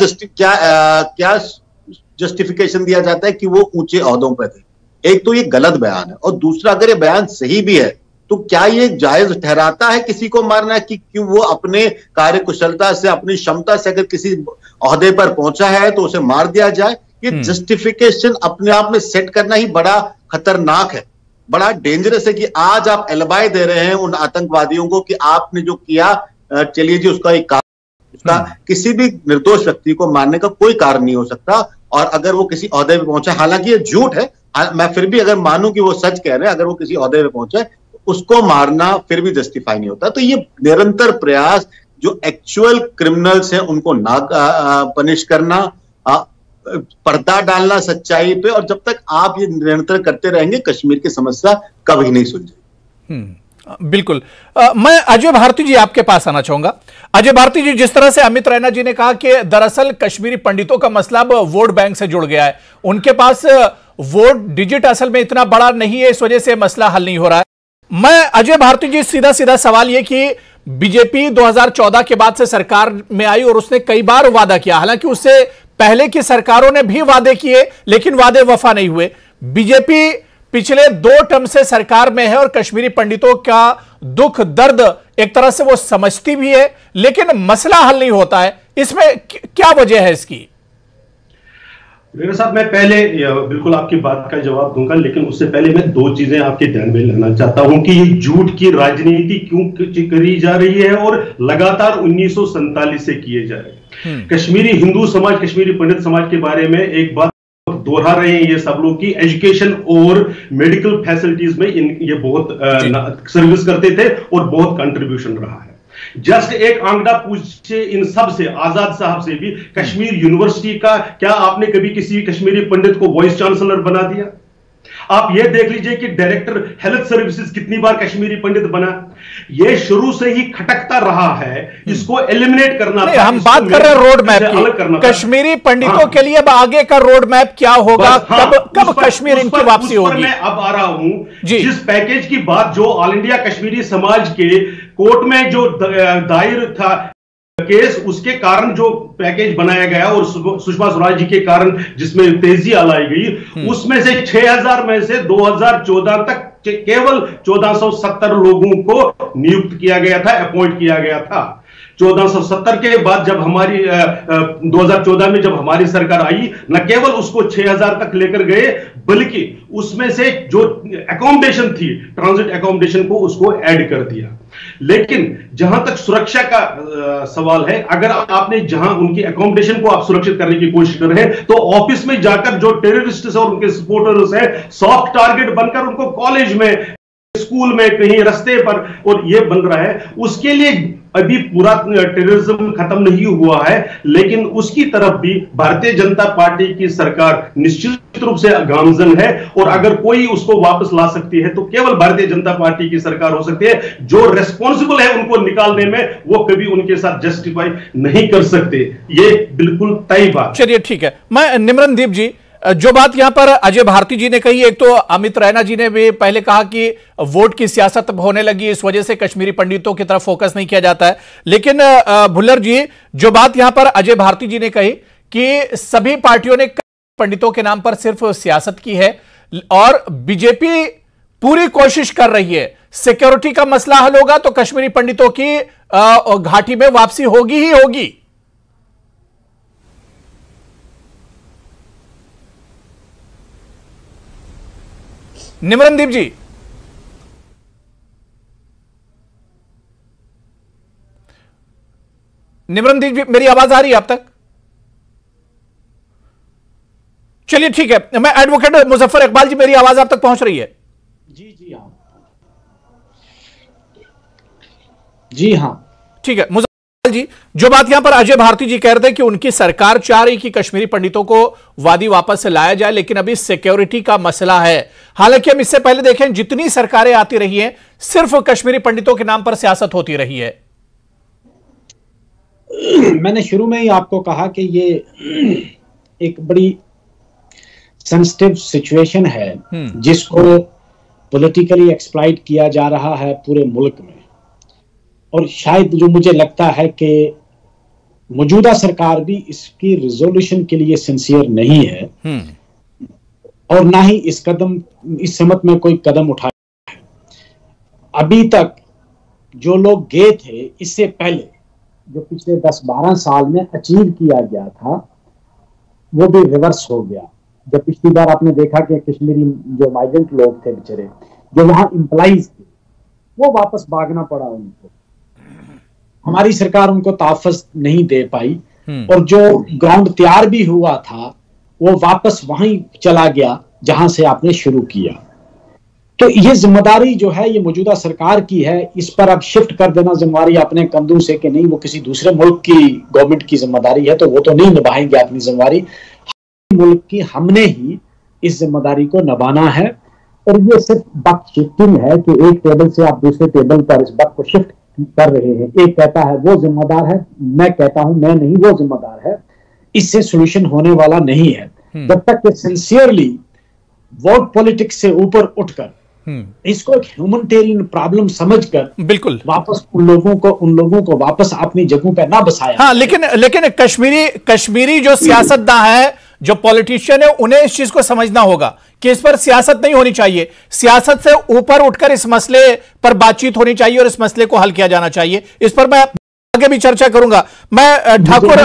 जस्टिफिकेशन दिया जाता है कि वो ऊंचे ओहदों पर थे। एक तो ये गलत बयान है, और दूसरा अगर ये बयान सही भी है तो क्या ये जायज ठहराता है किसी को मारना कि वो अपने कार्यकुशलता से, अपनी क्षमता से अगर किसी ओहदे पर पहुंचा है तो उसे मार दिया जाए? ये जस्टिफिकेशन अपने आप में सेट करना ही बड़ा खतरनाक है, बड़ा डेंजरस है कि आज आप एलबाई दे रहे हैं उन आतंकवादियों को कि आपने जो किया, चलिए जी उसका एक उसका किसी भी निर्दोष व्यक्ति को मारने का कोई कारण नहीं हो सकता। और अगर वो किसी ओहदे पे पहुंचा, हालांकि ये झूठ है, मैं फिर भी अगर मानूं कि वो सच कह रहे हैं, अगर वो किसी ओहदे पे पहुंचा है उसको मारना फिर भी जस्टिफाई नहीं होता। तो ये निरंतर प्रयास जो एक्चुअल क्रिमिनल्स हैं उनको ना पनिश करना, पर्दा डालना सच्चाई पे, और जब तक आप ये निरंतर करते रहेंगे कश्मीर की समस्या कभी नहीं सुलझेगी। बिल्कुल। मैं अजय भारती जी आपके पास आना चाहूंगा। अजय भारती जी, जिस तरह से अमित रैना जी ने कहा कि दरअसल कश्मीरी पंडितों का मसला अब वोट बैंक से जुड़ गया है, उनके पास वोट डिजिट असल में इतना बड़ा नहीं है, इस वजह से मसला हल नहीं हो रहा है। मैं अजय भारती जी, सीधा सीधा सवाल यह कि बीजेपी 2014 के बाद से सरकार में आई और उसने कई बार वादा किया, हालांकि उससे पहले की सरकारों ने भी वादे किए लेकिन वादे वफा नहीं हुए। बीजेपी पिछले 2 टर्म से सरकार में है और कश्मीरी पंडितों का दुख दर्द एक तरह से वो समझती भी है, लेकिन मसला हल नहीं होता है। इसमें क्या वजह है इसकी? मेरे साहब, मैं पहले बिल्कुल आपकी बात का जवाब दूंगा, लेकिन उससे पहले मैं दो चीजें आपके ध्यान में लाना चाहता हूं कि ये झूठ की राजनीति क्यों करी जा रही है और लगातार 1947 से किए जा रहे हैं। कश्मीरी हिंदू समाज, कश्मीरी पंडित समाज के बारे में एक बात दोहरा रहे हैं ये सब लोग की एजुकेशन और मेडिकल फैसिलिटीज में ये बहुत सर्विस करते थे और बहुत कंट्रीब्यूशन रहा है। जस्ट एक आंकड़ा पूछे इन सब से, आजाद साहब से भी, कश्मीर यूनिवर्सिटी का क्या आपने कभी किसी कश्मीरी पंडित को वाइस चांसलर बना दिया? आप ये देख लीजिए कि डायरेक्टर हेल्थ सर्विसेज कितनी बार कश्मीरी पंडित बना। ये शुरू से ही खटकता रहा है, इसको एलिमिनेट करना था। हम बात कर रहे हैं रोड मैप की, कश्मीरी पंडितों के लिए अब आगे का रोड मैप क्या होगा, कब कश्मीर इनकी वापसी होगी? मैं अब आ रहा हूं, जिस पैकेज की बात जो ऑल इंडिया कश्मीरी समाज के कोर्ट में जो दायर था केस, उसके कारण जो पैकेज बनाया गया और सुषमा स्वराज जी के कारण जिसमें तेजी लाई गई, उसमें से 6000 में से 2014 तक केवल 1470 लोगों को नियुक्त किया गया था, अपॉइंट किया गया था। 1470 के बाद जब हमारी 2014 में जब हमारी सरकार आई, न केवल उसको 6000 तक लेकर गए, बल्कि उसमें से जो एकोमोडेशन थी, ट्रांजिट एकोमोडेशन को उसको ऐड कर दिया। लेकिन जहां तक सुरक्षा का सवाल है, अगर आपने जहां उनकी एकोमोडेशन को आप सुरक्षित करने की कोशिश कर रहे हैं, तो ऑफिस में जाकर जो टेररिस्ट और उनके सपोर्टर्स हैं, सॉफ्ट टारगेट बनकर उनको कॉलेज में, स्कूल में, कहीं रास्ते पर, और ये बन रहा है। उसके लिए अभी पूरा टेररिज्म खत्म नहीं हुआ है, लेकिन उसकी तरफ भी भारतीय जनता पार्टी की सरकार निश्चित रूप से गामजन है, और अगर कोई उसको वापस ला सकती है तो केवल भारतीय जनता पार्टी की सरकार हो सकती है। जो रेस्पॉन्सिबल है उनको निकालने में, वो कभी उनके साथ जस्टिफाई नहीं कर सकते, ये बिल्कुल तय बात। चलिए ठीक है। मैं निमरनदीप जी, जो बात यहां पर अजय भारती जी ने कही, एक तो अमित रैना जी ने भी पहले कहा कि वोट की सियासत होने लगी, इस वजह से कश्मीरी पंडितों की तरफ फोकस नहीं किया जाता है। लेकिन भुल्लर जी, जो बात यहां पर अजय भारती जी ने कही कि सभी पार्टियों ने पंडितों के नाम पर सिर्फ सियासत की है और बीजेपी पूरी कोशिश कर रही है, सिक्योरिटी का मसला हल होगा तो कश्मीरी पंडितों की घाटी में वापसी होगी ही होगी। निमरनदीप जी, निमरनदीप जी, मेरी आवाज आ रही है आप तक? चलिए ठीक है। मैं एडवोकेट मुजफ्फर इकबाल जी, मेरी आवाज आप तक पहुंच रही है? जी हाँ, जी हाँ, ठीक है। जी, जो बात यहां पर अजय भारती जी कह रहे थे कि उनकी सरकार चाह रही कि कश्मीरी पंडितों को वादी वापस से लाया जाए, लेकिन अभी सिक्योरिटी का मसला है। हालांकि हम इससे पहले देखें, जितनी सरकारें आती रही हैं, सिर्फ कश्मीरी पंडितों के नाम पर सियासत होती रही है। मैंने शुरू में ही आपको कहा कि ये एक बड़ी सेंसिटिव सिचुएशन है जिसको पॉलिटिकली एक्सप्लॉइट किया जा रहा है पूरे मुल्क में, और शायद जो मुझे लगता है कि मौजूदा सरकार भी इसकी रिजोल्यूशन के लिए सिंसियर नहीं है और ना ही इस समत में कोई कदम उठाया है। अभी तक जो लोग गए थे, इससे पहले जो पिछले 10-12 साल में अचीव किया गया था, वो भी रिवर्स हो गया। जब पिछली बार आपने देखा कि कश्मीरी जो माइग्रेंट लोग थे बेचारे, जो वहां एम्प्लॉइज थे, वो वापस भागना पड़ा उनको। हमारी सरकार उनको तहफ़्फ़ुज़ नहीं दे पाई, और जो ग्राउंड तैयार भी हुआ था वो वापस वहीं चला गया जहां से आपने शुरू किया। तो ये जिम्मेदारी जो है ये मौजूदा सरकार की है। इस पर अब शिफ्ट कर देना जिम्मेदारी अपने कंधों से कि नहीं वो किसी दूसरे मुल्क की गवर्नमेंट की जिम्मेदारी है, तो वो तो नहीं निभाएंगे अपनी जिम्मेदारी। मुल्क की हमने ही इस जिम्मेदारी को निभाना है, और ये सिर्फ बक शिफ्टिंग है कि एक टेबल से आप दूसरे टेबल पर इस बक को शिफ्ट कर रहे हैं। एक कहता है वो जिम्मेदार है, मैं कहता हूं मैं नहीं, वो जिम्मेदार है। इससे सोल्यूशन होने वाला नहीं है जब तक कि सिंसियरली वोट पॉलिटिक्स से ऊपर उठकर इसको एक ह्यूमैनिटेरियन प्रॉब्लम समझकर बिल्कुल वापस उन लोगों को वापस अपनी जगहों पर ना बसाया। हाँ, लेकिन कश्मीरी जो सियासतदान है, जो पॉलिटिशियन है, उन्हें इस चीज को समझना होगा कि इस पर सियासत नहीं होनी चाहिए। सियासत से ऊपर उठकर इस मसले पर बातचीत होनी चाहिए और इस मसले को हल किया जाना चाहिए। इस पर मैं आगे भी चर्चा करूंगा। मैं ठाकुर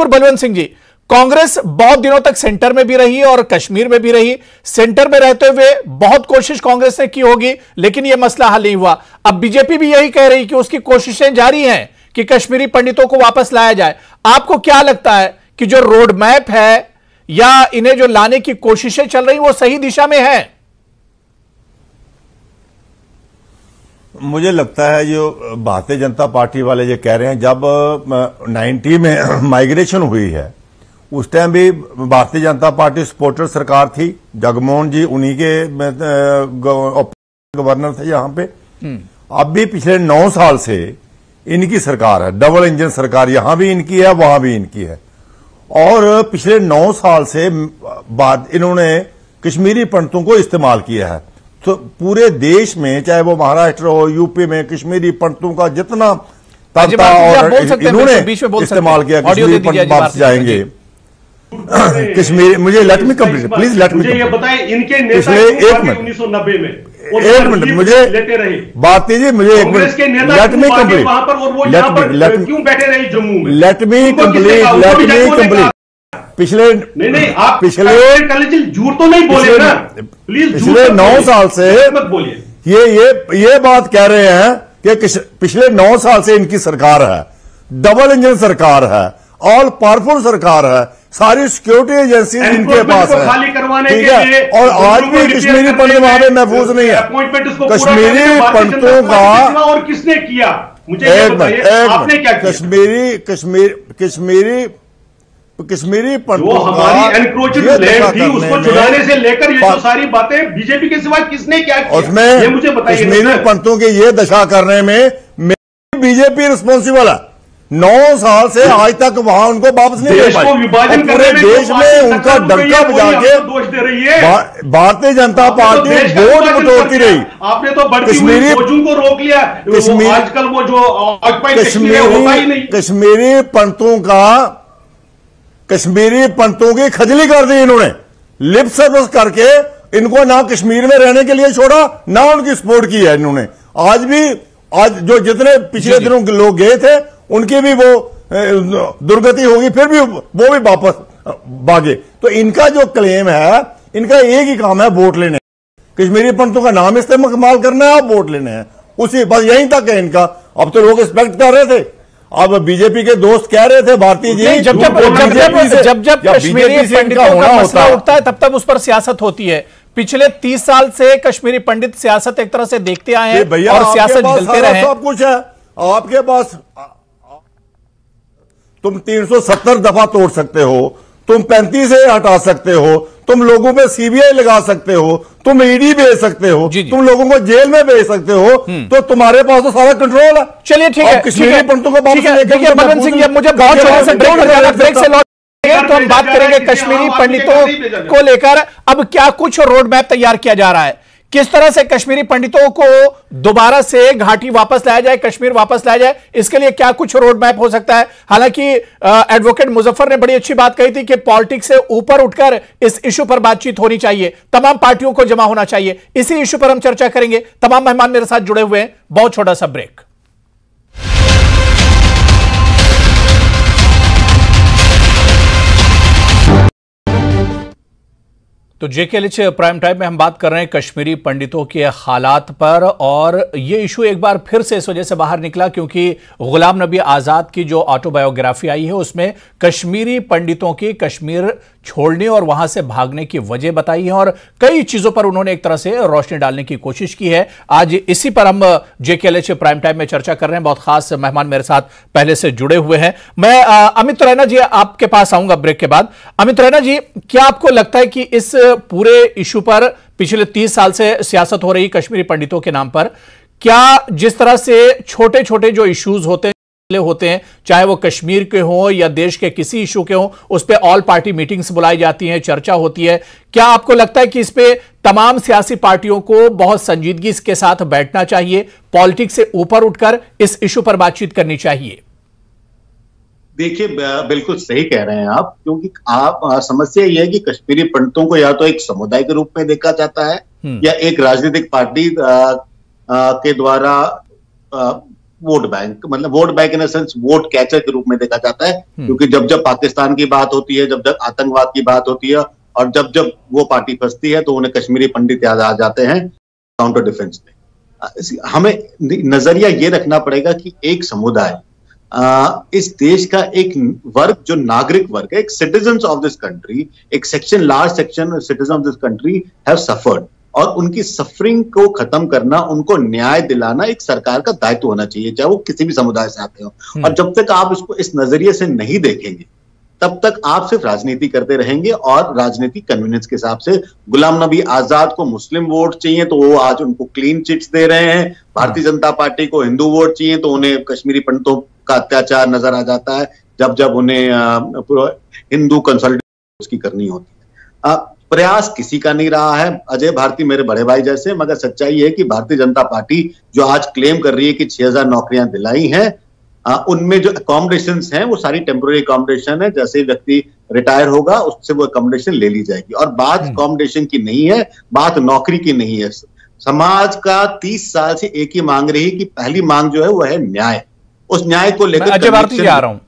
बलवंत सिंह जी, कांग्रेस बहुत दिनों तक सेंटर में भी रही और कश्मीर में भी रही। सेंटर में रहते हुए बहुत कोशिश कांग्रेस ने की होगी, लेकिन यह मसला हल नहीं हुआ। अब बीजेपी भी यही कह रही कि उसकी कोशिशें जारी हैं कि कश्मीरी पंडितों को वापस लाया जाए। आपको क्या लगता है कि जो रोड मैप है या इन्हें जो लाने की कोशिशें चल रही वो सही दिशा में है? मुझे लगता है जो भारतीय जनता पार्टी वाले जो कह रहे हैं, जब 90 में माइग्रेशन हुई है उस टाइम भी भारतीय जनता पार्टी सपोर्टर सरकार थी। जगमोहन जी उन्हीं के गवर्नर थे यहां पे। अब भी पिछले 9 साल से इनकी सरकार है, डबल इंजन सरकार, यहां भी इनकी है वहां भी इनकी है। और पिछले 9 साल से बाद इन्होंने कश्मीरी पंडितों को इस्तेमाल किया है। तो पूरे देश में, चाहे वो महाराष्ट्र हो, यूपी में, कश्मीरी पंडितों का जितना ताकता और इन्होंने इस्तेमाल किया। कश्मीरी पंडित वापस जाएंगे कश्मीर। मुझे let me complete please, let me. ये बताएं इनके नेता पिछले 1990 में 1 मिनट मुझे लेते रहे भारती जी, मुझे 1 मिनट लेट मी कंप्लीट। वहां पर और वो यहां पर क्यों बैठे रहे जम्मू में? Let me complete. पिछले नहीं आप पिछले झूठ तो नहीं बोले ना प्लीज। पिछले 9 साल से मत बोलिए। ये बात कह रहे हैं कि पिछले 9 साल से इनकी सरकार है, डबल इंजन सरकार है, ऑल पावरफुल सरकार है, सारी सिक्योरिटी एजेंसी इनके पास है, खाली करवाने ठीक है। और आज भी कश्मीरी पंडित वहां पे महफूज नहीं है। कश्मीरी पंडितों का और किसने किया? मुझे एक मिनट, कश्मीरी पंडितों जो हमारी एनक्रोचड लैंड थी उसको छुड़ाने से लेकर ये जो सारी बातें बीजेपी के सिवा किसने क्या किया? उसमें ये मुझे बताइए। कश्मीरी पंडितों की ये दशा करने में बीजेपी रिस्पॉन्सिबल है। 9 साल से आज तक वहां उनको वापस नहीं दे पाई। पूरे देश में उनका डंका बजा के दोष दे रही है भारतीय जनता पार्टी वोट बटोरती रही। आपने तो बढ़ती हुई फौजों को रोक लिया। आजकल वो जो कश्मीरी पंडितों की खजली कर दी इन्होंने, लिप सर्विस करके इनको ना कश्मीर में रहने के लिए छोड़ा, ना उनकी सपोर्ट की है इन्होंने। आज जो जितने पिछले दिनों लोग गए थे उनकी भी वो दुर्गति होगी, फिर भी वो भी वापस भागे। तो इनका जो क्लेम है, इनका एक ही काम है, वोट लेने। कश्मीरी पंडितों का नाम इस्तेमाल करना है, आप वोट लेने हैं, उसी बस यहीं तक है इनका। अब तो लोग एक्सपेक्ट कर रहे थे, अब बीजेपी के दोस्त कह रहे थे भारतीय जी जब कश्मीरी पंडितों का मसला उठता है तब उस पर सियासत होती है। पिछले 30 साल से कश्मीरी पंडित सियासत एक तरह से देखते आए हैं और सियासत बदलते रहे। सब कुछ है आपके पास, तुम 370 दफा तोड़ सकते हो, तुम 35 से हटा सकते हो, तुम लोगों पे सीबीआई लगा सकते हो, तुम ईडी भेज सकते हो, तुम लोगों को जेल में भेज सकते हो, तो तुम्हारे पास तो सारा कंट्रोल है। चलिए ठीक है, कश्मीरी पंडितों को देखिए मदन सिंह, मुझे बहुत छोटा सा ब्रेक से लौट तो हम बात करेंगे कश्मीरी पंडितों को लेकर। अब क्या कुछ रोड मैप तैयार किया जा रहा है, किस तरह से कश्मीरी पंडितों को दोबारा से घाटी वापस लाया जाए, कश्मीर वापस लाया जाए, इसके लिए क्या कुछ रोड मैप हो सकता है? हालांकि एडवोकेट मुजफ्फर ने बड़ी अच्छी बात कही थी कि पॉलिटिक्स से ऊपर उठकर इस इशू पर बातचीत होनी चाहिए, तमाम पार्टियों को जमा होना चाहिए। इसी इशू पर हम चर्चा करेंगे। तमाम मेहमान मेरे साथ जुड़े हुए हैं। बहुत छोटा सा ब्रेक। तो जेकेएलएच प्राइम टाइम में हम बात कर रहे हैं कश्मीरी पंडितों के हालात पर, और ये इशू एक बार फिर से इस वजह से बाहर निकला क्योंकि गुलाम नबी आजाद की जो ऑटोबायोग्राफी आई है उसमें कश्मीरी पंडितों की कश्मीर छोड़ने और वहां से भागने की वजह बताई है और कई चीजों पर उन्होंने एक तरह से रोशनी डालने की कोशिश की है। आज इसी पर हम जेकेएलएच प्राइम टाइम में चर्चा कर रहे हैं। बहुत खास मेहमान मेरे साथ पहले से जुड़े हुए हैं। मैं अमित रैना जी आपके पास आऊंगा ब्रेक के बाद। अमित रैना जी, क्या आपको लगता है कि इस पूरे इशू पर पिछले 30 साल से सियासत हो रही कश्मीरी पंडितों के नाम पर, क्या जिस तरह से छोटे छोटे जो इश्यूज होते हैं, चाहे वो कश्मीर के हो या देश के किसी इशू के हो, उस पे ऑल पार्टी मीटिंग्स बुलाई जाती हैं, चर्चा होती है, क्या आपको लगता है कि इस पे तमाम सियासी पार्टियों को बहुत संजीदगी के साथ बैठना चाहिए, पॉलिटिक्स से ऊपर उठकर इस इशू पर बातचीत करनी चाहिए? देखिए, बिल्कुल सही कह रहे हैं आप, क्योंकि आप समस्या यह है कि कश्मीरी पंडितों को या तो एक समुदाय के रूप में देखा जाता है या एक राजनीतिक पार्टी के द्वारा वोट बैंक, मतलब vote bank in sense vote catcher के रूप में देखा जाता है, क्योंकि जब जब पाकिस्तान की बात होती है, जब जब आतंकवाद की बात होती है और जब जब वो पार्टी फंसती है तो उन्हें कश्मीरी पंडित याद आ जाते हैं काउंटर डिफेंस में। हमें नजरिया ये रखना पड़ेगा कि एक समुदाय, इस देश का एक वर्ग जो नागरिक वर्ग है, एक सिटीजन्स ऑफ दिस कंट्री, एक section, large section citizen of this country have suffered, और उनकी सफरिंग को खत्म करना, उनको न्याय दिलाना एक सरकार का दायित्व होना चाहिए, चाहे वो किसी भी समुदाय से आते हो। और जब तक आप इसको इस नजरिए से नहीं देखेंगे तब तक आप सिर्फ राजनीति करते रहेंगे, और राजनीति कन्वीनियंस के हिसाब से। गुलाम नबी आजाद को मुस्लिम वोट चाहिए तो वो आज उनको क्लीन चिट्स दे रहे हैं, भारतीय जनता पार्टी को हिंदू वोट चाहिए तो उन्हें कश्मीरी पंडितों का अत्याचार नजर आ जाता है जब जब उन्हें हिंदू कंसल्टेशन उसकी करनी होती है। प्रयास किसी का नहीं रहा है, अजय भारती मेरे बड़े भाई जैसे, मगर सच्चाई है कि भारतीय जनता पार्टी जो आज क्लेम कर रही है कि 6000 नौकरियां दिलाई हैं, उनमें जो अकोमोडेशंस हैं वो सारी टेम्पोररी अकोमोडेशन है, जैसे ही व्यक्ति रिटायर होगा उससे वो अकोमोडेशन ले ली जाएगी। और बात अकोमोडेशन की नहीं है, बात नौकरी की नहीं है। समाज का 30 साल से एक ही मांग रही कि पहली मांग जो है वो है न्याय। उस न्याय को लेकर अजय भारती जी आ रहा हूं,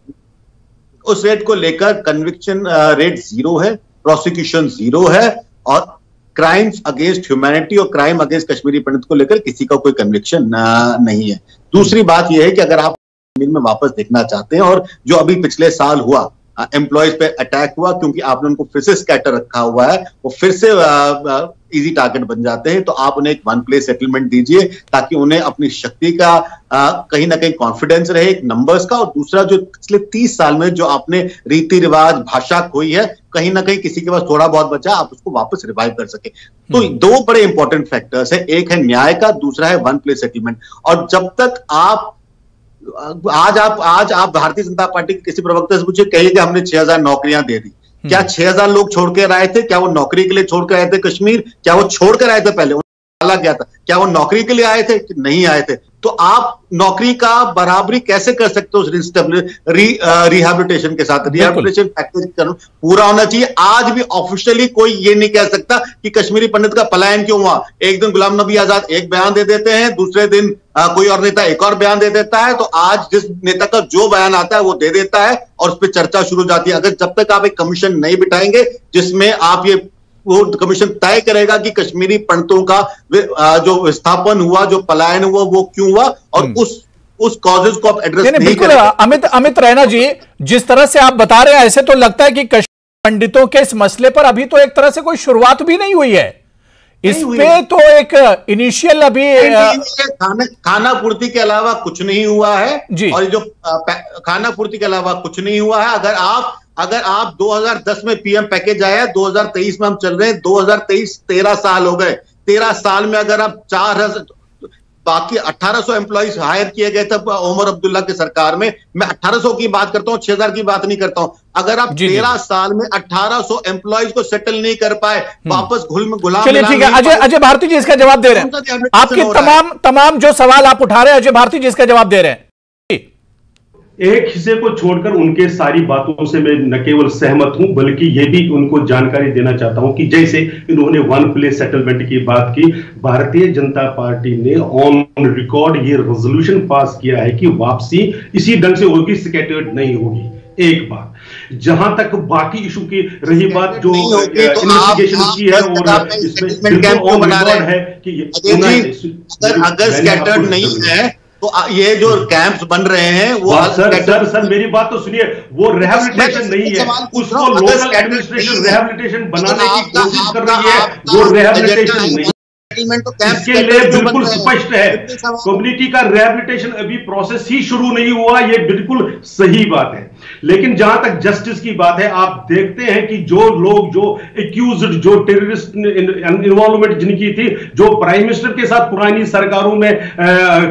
उस रेट को लेकर कन्विक्शन रेट 0 है, प्रोसिक्यूशन 0 है, और क्राइम्स अगेंस्ट ह्यूमैनिटी और क्राइम अगेंस्ट कश्मीरी पंडित को लेकर किसी का कोई कन्विक्शन नहीं है। दूसरी बात यह है कि अगर आप में वापस देखना चाहते हैं, और जो अभी पिछले साल हुआ एम्प्लॉयज पे अटैक हुआ, क्योंकि आपने उनको फिर से स्कैटर रखा हुआ है, वो फिर से इजी टारगेट बन जाते हैं, तो आप उन्हें एक वन प्लेस सेटलमेंट दीजिए ताकि उन्हें अपनी शक्ति का कहीं ना कहीं कॉन्फिडेंस रहे, एक नंबर्स का। और दूसरा, जो पिछले 30 साल में जो आपने रीति रिवाज भाषा खोई है, कहीं ना कहीं किसी के पास थोड़ा बहुत बचा, आप उसको वापस रिवाइव कर सके। तो 2 बड़े इंपॉर्टेंट फैक्टर्स है, एक है न्याय का, दूसरा है वन प्लेस सेटलमेंट। और जब तक आप आज आप भारतीय जनता पार्टी के किसी प्रवक्ता से पूछे, कहिए कि हमने 6000 नौकरियां दे दी, क्या 6000 लोग छोड़ कर आए थे? क्या वो नौकरी के लिए छोड़ कर आए थे कश्मीर? क्या वो छोड़ कर आए थे? पहले डाला गया था, क्या वो नौकरी के लिए आए थे? नहीं आए थे। तो आप नौकरी का बराबरी कैसे कर सकते हो रिहैबिलिटेशन के साथ? रिहैबिलिटेशन पैकेज पूरा होना चाहिए। आज भी ऑफिशियली कोई ये नहीं कह सकता कि कश्मीरी पंडित का पलायन क्यों हुआ। एक दिन गुलाम नबी आजाद एक बयान दे देते हैं, दूसरे दिन कोई और नेता एक और बयान दे देता है। तो आज जिस नेता का जो बयान आता है वो दे देता है और उस पर चर्चा शुरू हो जाती है। अगर जब तक आप एक कमीशन नहीं बिठाएंगे जिसमें आप ये, वो कमीशन तय करेगा कि कश्मीरी पंडितों का जो विस्थापन हुआ, जो पलायन हुआ, वो क्यों हुआ, और उस कॉजेज को आप एड्रेस नहीं करेंगे। अमित रैना जी, जिस तरह से आप बता रहे हैं, ऐसे तो लगता है कि कश्मीरी पंडितों के इस मसले पर अभी तो एक तरह से कोई शुरुआत भी नहीं हुई है। इस पे तो एक इनिशियल अभी खाना पूर्ति के अलावा कुछ नहीं हुआ है जी। और जो खाना पूर्ति के अलावा कुछ नहीं हुआ है। अगर आप 2010 में पीएम पैकेज आया, 2023 में हम चल रहे हैं, 2023 13 साल हो गए। 13 साल में अगर आप 4,000 बाकी 1800 एम्प्लॉइज हायर किए गए थे उमर अब्दुल्ला की सरकार में। मैं 1800 की बात करता हूं, 6000 की बात नहीं करता हूं। अगर आप 13 साल में 1800 एम्प्लॉइज को सेटल नहीं कर पाए, वापस गुलाम, चलिए ठीक है, अजय भारती जी इसका जवाब दे रहे हैं। आपकी तमाम जो सवाल आप उठा रहे हैं, अजय भारती जी इसका जवाब दे रहे हैं। एक हिस्से को छोड़कर उनके सारी बातों से मैं न केवल सहमत हूं, बल्कि यह भी उनको जानकारी देना चाहता हूं कि जैसे इन्होंने वन प्लेस सेटलमेंट की बात की, भारतीय जनता पार्टी ने ऑन रिकॉर्ड ये रेजोल्यूशन पास किया है कि वापसी इसी ढंग से होगी, स्कैटर्ड नहीं होगी। एक बात। जहां तक बाकी इशू की रही बात, जो इन्वेस्टिगेशन की है और इसमें ऑन रिकॉर्ड है कि अगर स्कैटर्ड नहीं है तो ये जो कैंप्स बन रहे हैं वो सर मेरी बात तो सुनिए, वो रिहैबिलिटेशन नहीं है, उसको लोकल एडमिनिस्ट्रेशन रिहैबिलिटेशन बनाने की कोशिश कर रही है, वो रिहैबिलिटेशन नहीं। इसके लिए बिल्कुल स्पष्ट है, कम्युनिटी का रिहैबिलिटेशन अभी प्रोसेस ही शुरू नहीं हुआ, ये बिल्कुल सही बात है। लेकिन जहां तक जस्टिस की बात है, आप देखते हैं कि जो लोग, जो एक्यूज्ड, जो टेररिस्ट इन्वॉल्वमेंट जिनकी थी, जो प्राइम मिनिस्टर के साथ पुरानी सरकारों में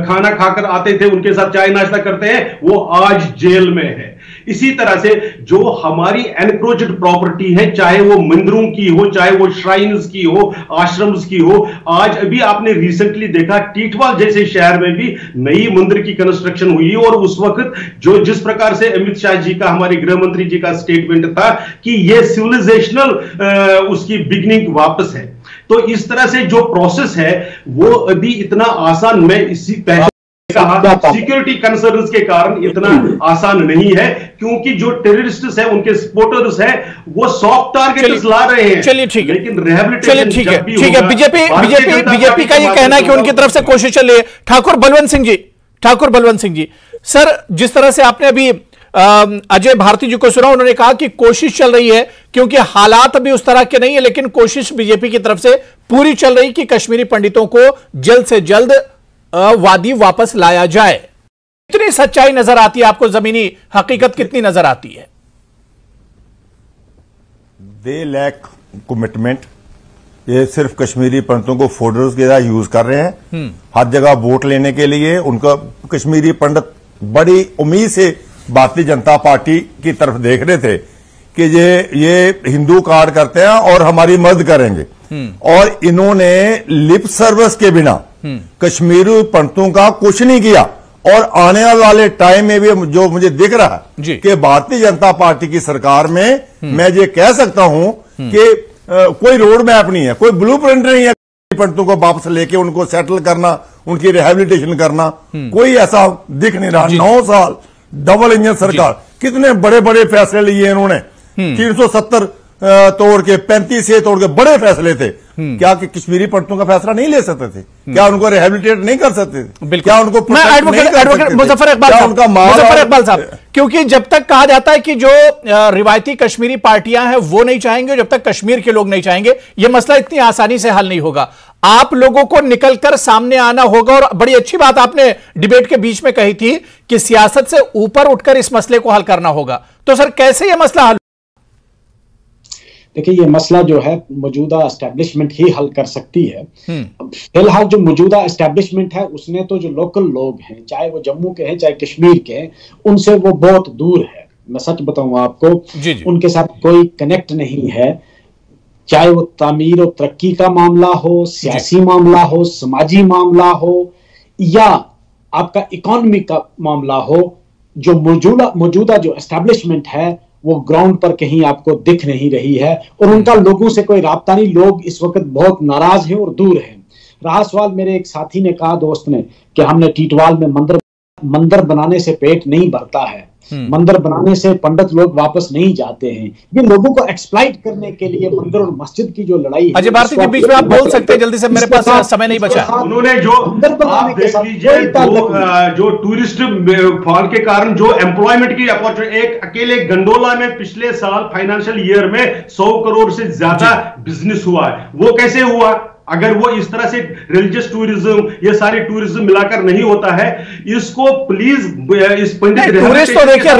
खाना खाकर आते थे, उनके साथ चाय नाश्ता करते हैं, वो आज जेल में है। इसी तरह से जो हमारी एनक्रोच्ड प्रॉपर्टी है, चाहे वो मंदिरों की हो, चाहे वो श्राइन्स की हो, आश्रम्स की हो, आज अभी आपने रिसेंटली देखा टीटवाल जैसे शहर में भी नई मंदिर की कंस्ट्रक्शन हुई, और उस वक्त जो जिस प्रकार से अमित शाह जी का, हमारे गृह मंत्री जी का स्टेटमेंट था कि ये सिविलाइजेशनल उसकी बिगिनिंग वापस है। तो इस तरह से जो प्रोसेस है वो अभी इतना आसान, मैं इसी सिक्योरिटी कंसर्न्स के कारण इतना आसान नहीं है, क्योंकि जो टेररिस्ट्स हैं, उनके सपोर्टर्स हैं, वो सॉफ्ट टारगेट्स ला रहे हैं। चलिए ठीक है, लेकिन रिहैबिलिटेशन ठीक है। बीजेपी का ये कहना है कि उनकी तरफ से कोशिश चल रही है। ठाकुर बलवंत सिंह जी, सर, जिस तरह से आपने अभी अजय भारती जी को सुना, उन्होंने कहा कि कोशिश चल रही है, क्योंकि हालात अभी उस तरह के नहीं है, लेकिन कोशिश बीजेपी की तरफ से पूरी चल रही कि कश्मीरी पंडितों को जल्द से जल्द वादी वापस लाया जाए। कितनी सच्चाई नजर आती है आपको? जमीनी हकीकत कितनी नजर आती है? They lack commitment. ये सिर्फ कश्मीरी पंडितों को फोल्डर्स की तरह यूज कर रहे हैं हर जगह वोट लेने के लिए। उनका कश्मीरी पंडित बड़ी उम्मीद से भारतीय जनता पार्टी की तरफ देख रहे थे कि ये हिंदू कार्ड करते हैं और हमारी मदद करेंगे, और इन्होंने लिप सर्विस के बिना कश्मीरी पंडितों का कुछ नहीं किया। और आने वाले टाइम में भी जो मुझे दिख रहा है कि भारतीय जनता पार्टी की सरकार में मैं ये कह सकता हूं कि कोई रोड मैप नहीं है, कोई ब्लूप्रिंट नहीं है पंडितों को वापस लेके उनको सेटल करना, उनकी रिहेबिलिटेशन करना, कोई ऐसा दिख नहीं रहा। 9 साल डबल इंजन सरकार, कितने बड़े बड़े फैसले लिए इन्होंने। 370 तोड़ के 35 से तोड़ के बड़े फैसले थे। क्या कि कश्मीरी पंडितों का फैसला नहीं ले सकते थे? क्या उनको रिहेबिलिटेट नहीं कर सकते थे? क्या उनको एडवोकेट मुजफ्फर इकबाल साहब, क्योंकि जब तक कहा जाता है कि जो रिवायती कश्मीरी पार्टियां हैं वो नहीं चाहेंगे, जब तक कश्मीर के लोग नहीं चाहेंगे, यह मसला इतनी आसानी से हल नहीं होगा। आप लोगों को निकलकर सामने आना होगा। और बड़ी अच्छी बात आपने डिबेट के बीच में कही थी कि सियासत से ऊपर उठकर इस मसले को हल करना होगा। तो सर, कैसे यह मसला हल? देखिए, ये मसला जो है मौजूदा एस्टेब्लिशमेंट ही हल कर सकती है। फिलहाल जो मौजूदा एस्टेब्लिशमेंट है उसने तो जो लोकल लोग हैं, चाहे वो जम्मू के हैं चाहे कश्मीर के हैं, उनसे वो बहुत दूर है। मैं सच बताऊं आपको, उनके साथ कोई कनेक्ट नहीं है। चाहे वो तामीर और तरक्की का मामला हो, सियासी मामला हो, समाजी मामला हो, या आपका इकोनॉमी का मामला हो, जो मौजूदा जो एस्टेब्लिशमेंट है वो ग्राउंड पर कहीं आपको दिख नहीं रही है, और उनका लोगों से कोई राब्ता नहीं। लोग इस वक्त बहुत नाराज हैं और दूर हैं। रहा सवाल, मेरे एक साथी ने कहा, दोस्त ने, कि हमने टीटवाल में मंदिर बनाने से पेट नहीं भरता है, मंदिर बनाने से पंडित लोग वापस नहीं जाते हैं। ये लोगों को एक्सप्लॉइट करने के लिए मंदिर और मस्जिद की जो लड़ाई है। अजय भारती के बीच में आप बोल सकते हैं जल्दी से, मेरे पास समय नहीं बचा। उन्होंने जो आप देख लीजिए, जो टूरिस्ट फॉल के कारण जो एम्प्लॉयमेंट की अपॉर्चुनिटी, एक अकेले गंडोला में पिछले साल फाइनेंशियल ईयर में 100 करोड़ से ज्यादा बिजनेस हुआ है। वो कैसे हुआ? अगर वो इस तरह से रिलीजियस टूरिज्म, ये सारे टूरिज्म मिलाकर नहीं होता है। इसको प्लीज इस पंडित टूरिस्ट तो देखिए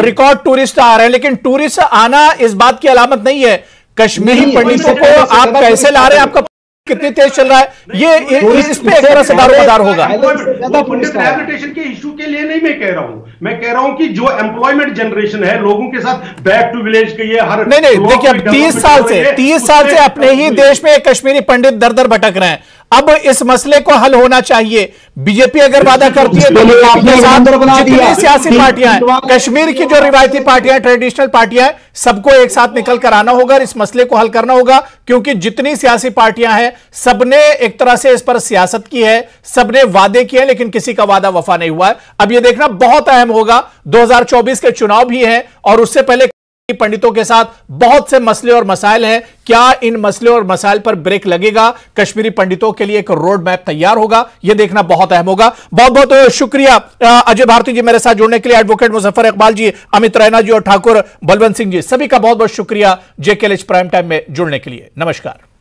रिकॉर्ड टूरिस्ट आ रहे हैं, लेकिन टूरिस्ट आना इस बात की अलामत नहीं है। कश्मीरी पंडितों को आप कैसे ला रहे हैं, आपका कितनी तेज चल रहा है, ये इस पे एक तरह से दारोमदार होगा। पंडित रिहेबिलिटेशन के इशू के लिए नहीं मैं कह रहा हूं, मैं कह रहा हूं कि जो एम्प्लॉयमेंट जनरेशन है, लोगों के साथ बैक टू विलेज के ये हर नहीं देखिए, अब 30 साल से अपने ही देश में कश्मीरी पंडित दर दर भटक रहे हैं। अब इस मसले को हल होना चाहिए। बीजेपी अगर वादा करती है तो जितनी सियासी पार्टियां हैं, कश्मीर की जो रिवायती पार्टियां, ट्रेडिशनल पार्टियां हैं, सबको एक साथ निकल कर आना होगा, इस मसले को हल करना होगा। क्योंकि जितनी सियासी पार्टियां हैं, सबने एक तरह से इस पर सियासत की है, सबने वादे किए, लेकिन किसी का वादा वफा नहीं हुआ है। अब यह देखना बहुत अहम होगा, 2024 के चुनाव भी हैं और उससे पहले पंडितों के साथ बहुत से मसले और मसाइल हैं। क्या इन मसले और मसाइल पर ब्रेक लगेगा? कश्मीरी पंडितों के लिए एक रोड मैप तैयार होगा? यह देखना बहुत अहम होगा। बहुत बहुत शुक्रिया अजय भारती जी मेरे साथ जुड़ने के लिए, एडवोकेट मुजफ्फर इकबाल जी, अमित रैना जी और ठाकुर बलवंत सिंह जी, सभी का बहुत बहुत शुक्रिया जेकेएलएच प्राइम टाइम में जुड़ने के लिए। नमस्कार।